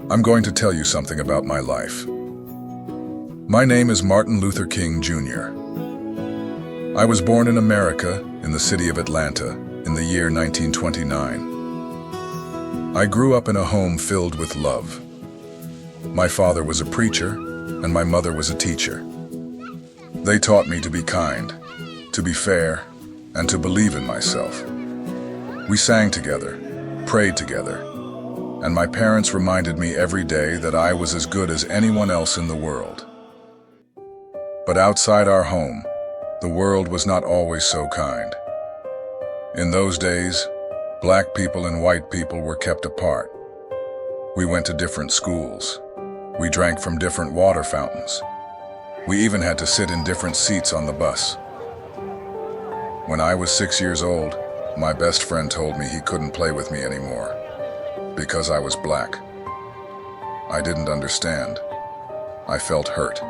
I'm going to tell you something about my life. My name is Martin Luther King, Jr. I was born in America, in the city of Atlanta, in the year 1929. I grew up in a home filled with love. My father was a preacher, and my mother was a teacher. They taught me to be kind, to be fair, and to believe in myself. We sang together, prayed together, and my parents reminded me every day that I was as good as anyone else in the world. But outside our home, the world was not always so kind. In those days, black people and white people were kept apart. We went to different schools. We drank from different water fountains. We even had to sit in different seats on the bus. When I was 6 years old, my best friend told me he couldn't play with me anymore because I was black. I didn't understand. I felt hurt.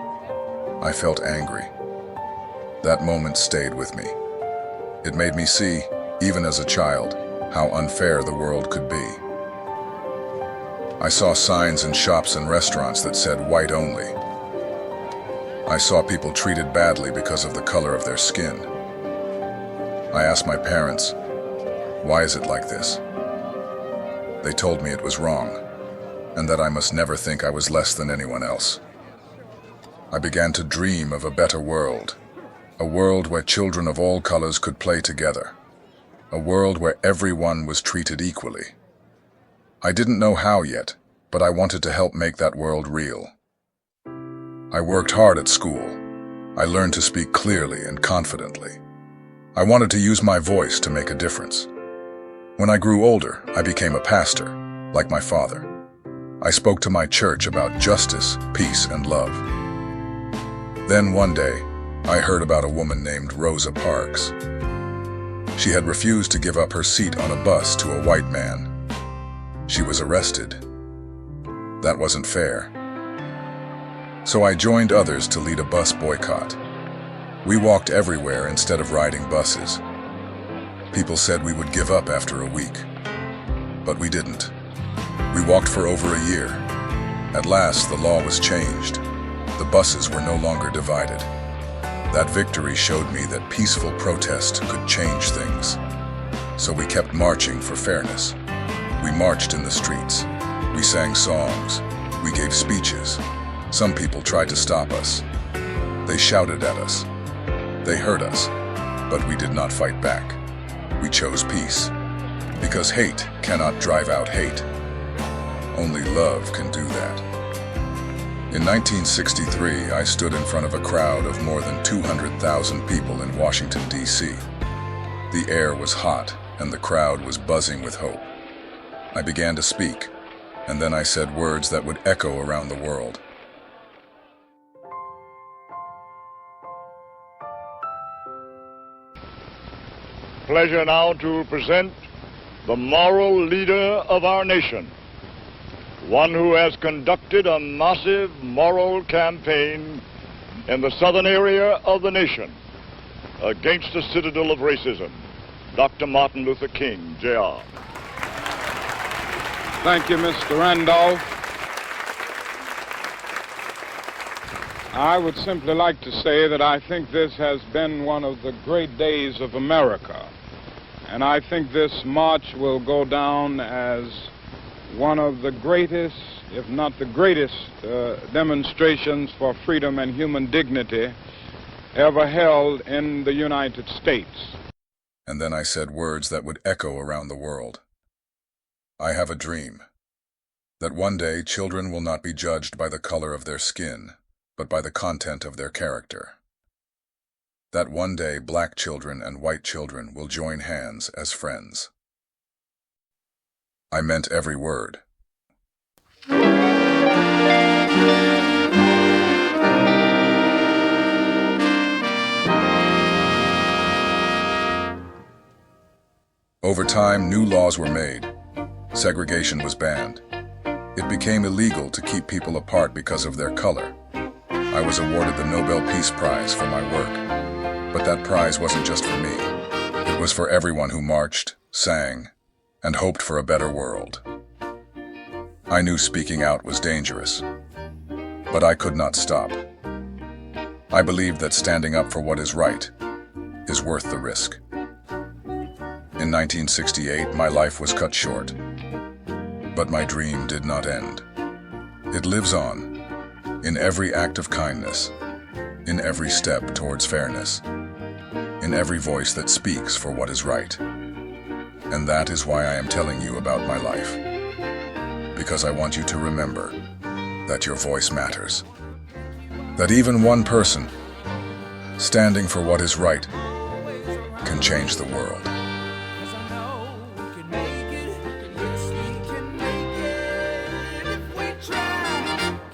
I felt angry. That moment stayed with me. It made me see, even as a child, how unfair the world could be. I saw signs in shops and restaurants that said white only. I saw people treated badly because of the color of their skin. I asked my parents, "Why is it like this?" They told me it was wrong, and that I must never think I was less than anyone else. I began to dream of a better world, a world where children of all colors could play together, a world where everyone was treated equally. I didn't know how yet, but I wanted to help make that world real. I worked hard at school. I learned to speak clearly and confidently. I wanted to use my voice to make a difference. When I grew older, I became a pastor, like my father. I spoke to my church about justice, peace, and love. Then one day, I heard about a woman named Rosa Parks. She had refused to give up her seat on a bus to a white man. She was arrested. That wasn't fair. So I joined others to lead a bus boycott. We walked everywhere instead of riding buses. People said we would give up after a week, but we didn't. We walked for over a year. At last, the law was changed. The buses were no longer divided. That victory showed me that peaceful protest could change things. So we kept marching for fairness. We marched in the streets. We sang songs. We gave speeches. Some people tried to stop us. They shouted at us. They hurt us, but we did not fight back. We chose peace, because hate cannot drive out hate. Only love can do that. In 1963, I stood in front of a crowd of more than 200,000 people in Washington, D.C. The air was hot, and the crowd was buzzing with hope. I began to speak, and then I said words that would echo around the world. Pleasure now to present the moral leader of our nation, one who has conducted a massive moral campaign in the southern area of the nation against the citadel of racism, Dr. Martin Luther King, Jr. Thank you, Mr. Randolph. I would simply like to say that I think this has been one of the great days of America. And I think this march will go down as one of the greatest, if not the greatest, demonstrations for freedom and human dignity ever held in the United States. And then I said words that would echo around the world. I have a dream that one day children will not be judged by the color of their skin, but by the content of their character. That one day black children and white children will join hands as friends. I meant every word. Over time, new laws were made. Segregation was banned. It became illegal to keep people apart because of their color. I was awarded the Nobel Peace Prize for my work. But that prize wasn't just for me. It was for everyone who marched, sang, and hoped for a better world. I knew speaking out was dangerous, but I could not stop. I believed that standing up for what is right is worth the risk. In 1968, my life was cut short, but my dream did not end. It lives on, in every act of kindness, in every step towards fairness, in every voice that speaks for what is right. And that is why I am telling you about my life, because I want you to remember that your voice matters. That even one person standing for what is right can change the world.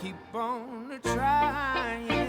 Keep on trying.